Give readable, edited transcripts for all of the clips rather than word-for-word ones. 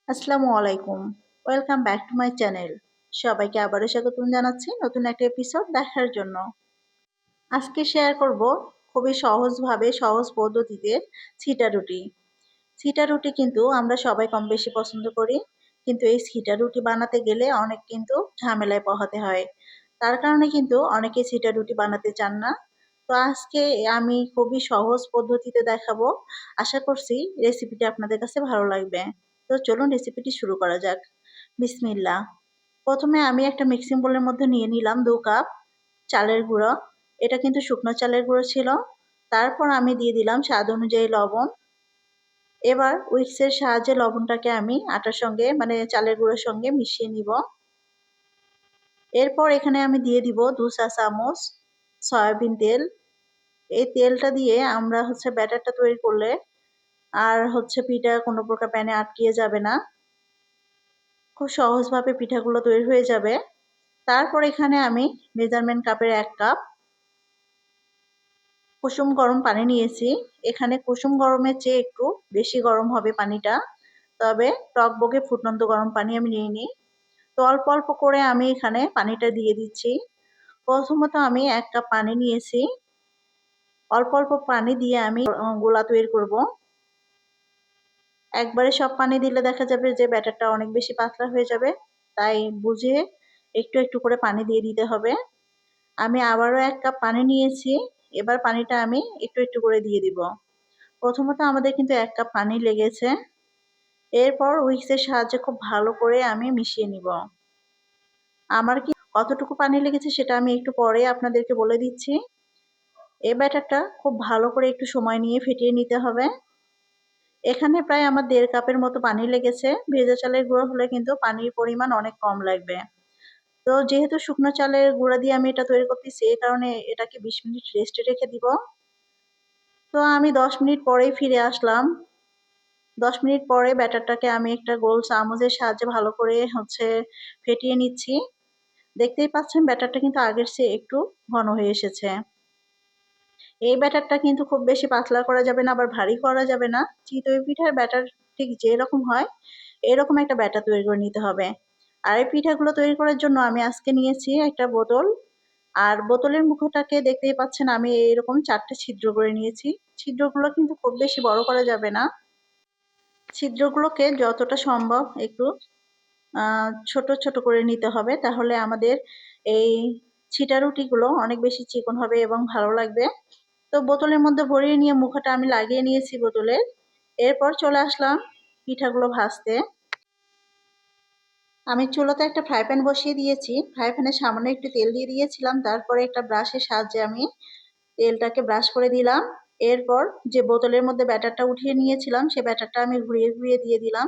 আসসালামু আলাইকুম। Welcome back to my channel. সবাইকে আবারও স্বাগতম জানাচ্ছি নতুন একটা এপিসোড দেখার জন্য। আজকে শেয়ার করব খুবই সহজভাবে সহজ পদ্ধতিতে ছিটা রুটি। ছিটা রুটি কিন্তু আমরা সবাই কম বেশি পছন্দ করি। কিন্তু এই ছিটা রুটি বানাতে গেলে অনেক কিন্তু ঝামেলায় পোহাতে হয়। তার কারণে কিন্তু অনেকে ছিটা রুটি বানাতে চান না। তো আজকে আমি খুবই সহজ পদ্ধতিতে দেখাবো। আশা করছি রেসিপিটি আপনাদের কাছে ভালো লাগবে। তো চলুন রেসিপিটি শুরু করা যাক। বিসমিল্লাহ। প্রথমে আমি একটা মিক্সিং বোলের মধ্যে নিয়ে নিলাম 2 কাপ চালের গুঁড়ো। এটা কিন্তু শুকনো চালের গুঁড়ো ছিল। তারপর আমি দিয়ে দিলাম স্বাদ অনুযায়ী লবণ। এবার উইক্সের সাহায্যে লবণটাকে আমি আটার সঙ্গে মানে চালের গুঁড়োর সঙ্গে মিশিয়ে নিব। এরপর এখানে আমি দিয়ে দিব 2 চা চামচ সয়াবিন তেল। এই তেলটা দিয়ে আমরা ব্যাটারটা তৈরি করলে আর পিঠা কোনো প্রকার প্যানে আটকিয়ে যাবে না। খুব সহজভাবে পিঠাগুলো তৈরি হয়ে যাবে। তারপর এখানে আমি মেজারমেন্ট কাপের 1 কাপ কুসুম গরম পানি নিয়েছি। এখানে কুসুম গরমের চেয়ে একটু বেশি গরম হবে পানিটা। তবে টকবকে ফুটন্ত গরম পানি আমি নিইনি। তো অল্প অল্প করে আমি এখানে পানিটা দিয়ে দিচ্ছি। প্রথমত আমি 1 কাপ পানি নিয়েছি। অল্প অল্প পানি দিয়ে আমি গোলা তৈরি করব। একবারে সব পানি দিলে দেখা যাবে যে ব্যাটারটা অনেক বেশি পাতলা হয়ে যাবে। তাই বুঝে একটু একটু করে পানি দিয়ে দিতে হবে। আমি আবারও 1 কাপ পানি নিয়েছি। এবার পানিটা আমি একটু একটু করে দিয়ে দিব। প্রথমত আমাদের কিন্তু 1 কাপ পানি লেগেছে। এরপর হুইস্কের সাহায্যে খুব ভালো করে আমি মিশিয়ে নিব। আমার কতটুকু পানি লেগেছে সেটা আমি একটু পরে আপনাদেরকে বলে দিচ্ছি। এই ব্যাটারটা খুব ভালো করে একটু সময় নিয়ে ফেটিয়ে নিতে হবে। এখানে প্রায় আমার 1.5 কাপের মতো পানি লেগেছে। ভেজা চালের গুঁড়ো হলে কিন্তু পানির পরিমাণ অনেক কম লাগবে। তো যেহেতু শুকনো চালের গুঁড়া দিয়ে আমি এটা তৈরি করতেছি, এই কারণে এটাকে 20 মিনিট রেস্টে রেখে দিব। তো আমি 10 মিনিট পরেই ফিরে আসলাম। 10 মিনিট পরে ব্যাটারটাকে আমি একটা গোল চামচের সাহায্যে ভালো করে ফেটিয়ে নিচ্ছি। দেখতেই পাচ্ছেন ব্যাটারটা কিন্তু আগের চেয়ে একটু ঘন হয়ে এসেছে। এই ব্যাটারটা কিন্তু খুব বেশি পাতলা করা যাবে না, আবার ভারী করা যাবে না। চিতই পিঠার ব্যাটার ঠিক যেরকম হয় এরকম একটা ব্যাটার তৈরি করে নিতে হবে। আর এই পিঠাগুলো তৈরি করার জন্য আমি আজকে নিয়েছি একটা বোতল। আর বোতলের মুখটাকে দেখতেই পাচ্ছেন আমি এরকম 4 টে ছিদ্র করে নিয়েছি। ছিদ্রগুলো কিন্তু খুব বেশি বড় করা যাবে না। ছিদ্রগুলোকে যতটা সম্ভব একটু ছোট ছোট করে নিতে হবে, তাহলে আমাদের এই ছিটা রুটিগুলো অনেক বেশি চিকন হবে এবং ভালো লাগবে। তো বোতলের মধ্যে ভরিয়ে নিয়ে মুখটা আমি লাগিয়ে নিয়েছি বোতলের। এরপর চলে আসলাম পিঠাগুলো ভাজতে। আমি চুলাতে একটা ফ্রাই প্যান বসিয়ে দিয়েছি। ফ্রাই প্যানে সামান্য একটু তেল দিয়ে দিয়েছিলাম। তারপরে একটা ব্রাশের সাহায্যে আমি তেলটাকে ব্রাশ করে দিলাম। এরপর যে বোতলের মধ্যে ব্যাটারটা উঠিয়ে নিয়েছিলাম সে ব্যাটারটা আমি ঘুরিয়ে ঘুরিয়ে দিয়ে দিলাম।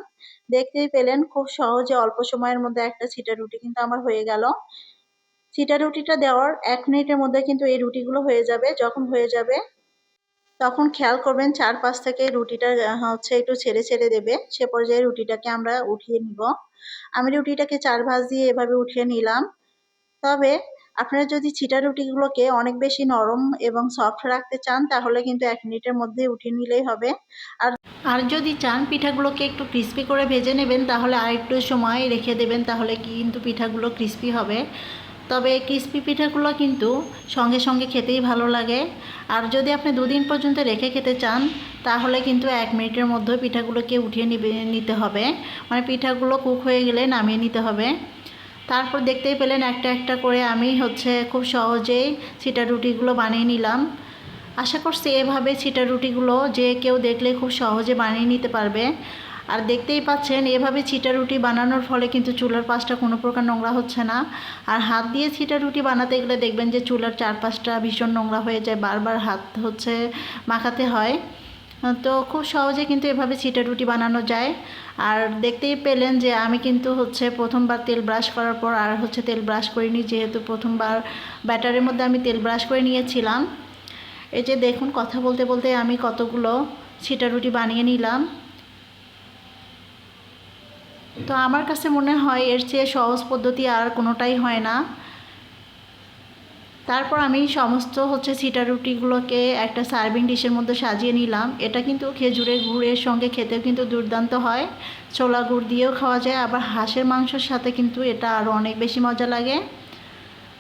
দেখতেই পেলেন খুব সহজে অল্প সময়ের মধ্যে একটা ছিটা রুটি কিন্তু আমার হয়ে গেল। ছিটা রুটিটা দেওয়ার 1 মিনিটের মধ্যে কিন্তু এই রুটিগুলো হয়ে যাবে। যখন হয়ে যাবে তখন খেয়াল করবেন চারপাশ থেকে রুটিটা একটু ছেড়ে ছেড়ে দেবে। সে পর্যায়ে রুটিটাকে আমরা উঠিয়ে নিব। আমি রুটিটাকে 4 ভাঁজ দিয়ে এভাবে উঠিয়ে নিলাম। তবে আপনারা যদি ছিটা রুটিগুলোকে অনেক বেশি নরম এবং সফট রাখতে চান তাহলে কিন্তু 1 মিনিটের মধ্যে উঠিয়ে নিলেই হবে। আর আর যদি চান পিঠাগুলোকে একটু ক্রিস্পি করে ভেজে নেবেন তাহলে আরেকটু সময় রেখে দেবেন, তাহলে কিন্তু পিঠাগুলো ক্রিস্পি হবে। তবে ক্রিস্পি পিঠাগুলো কিন্তু সঙ্গে সঙ্গে খেতেই ভালো লাগে। আর যদি আপনি 2 দিন পর্যন্ত রেখে খেতে চান তাহলে কিন্তু 1 মিনিটের মধ্যে পিঠাগুলোকে উঠিয়ে নিতে হবে। মানে পিঠাগুলো কুক হয়ে গেলে নামিয়ে নিতে হবে। তারপর দেখতেই পেলেন একটা একটা করে আমি খুব সহজেই ছিটা রুটিগুলো বানিয়ে নিলাম। আশা করছি এভাবে ছিটা রুটিগুলো যে কেউ দেখলে খুব সহজে বানিয়ে নিতে পারবে। আর দেখতেই পাচ্ছেন এভাবে ছিটা রুটি বানানোর ফলে কিন্তু চুলার পাশটা কোনো প্রকার নোংরা হচ্ছে না। আর হাত দিয়ে ছিটা রুটি বানাতে গেলে দেখবেন যে চুলার চারপাশটা ভীষণ নোংরা হয়ে যায়, বারবার হাত মাখাতে হয়। তো খুব সহজে কিন্তু এভাবে ছিটা রুটি বানানো যায়। আর দেখতেই পেলেন যে আমি কিন্তু প্রথমবার তেল ব্রাশ করার পর আর তেল ব্রাশ করিনি, যেহেতু প্রথমবার ব্যাটারের মধ্যে আমি তেল ব্রাশ করে নিয়েছিলাম। এই যে দেখুন কথা বলতে বলতে আমি কতগুলো ছিটা রুটি বানিয়ে নিলাম। তো আমার কাছে মনে হয় এর চেয়ে সহজ পদ্ধতি আর কোনোটাই হয় না। তারপর আমি সমস্ত সিটা রুটিগুলোকে একটা সার্ভিং ডিশের মধ্যে সাজিয়ে নিলাম। এটা কিন্তু খেজুরের গুড়ের সঙ্গে খেতেও কিন্তু দুর্দান্ত হয়, ছোলা গুড় দিয়েও খাওয়া যায়, আবার হাঁসের মাংসের সাথে কিন্তু এটা আরও অনেক বেশি মজা লাগে।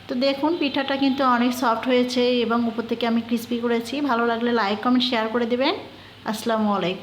তো দেখুন পিঠাটা কিন্তু অনেক সফট হয়েছে এবং উপর থেকে আমি ক্রিস্পি করেছি। ভালো লাগলে লাইক কমেন্ট শেয়ার করে দেবেন। আসসালামু আলাইকুম।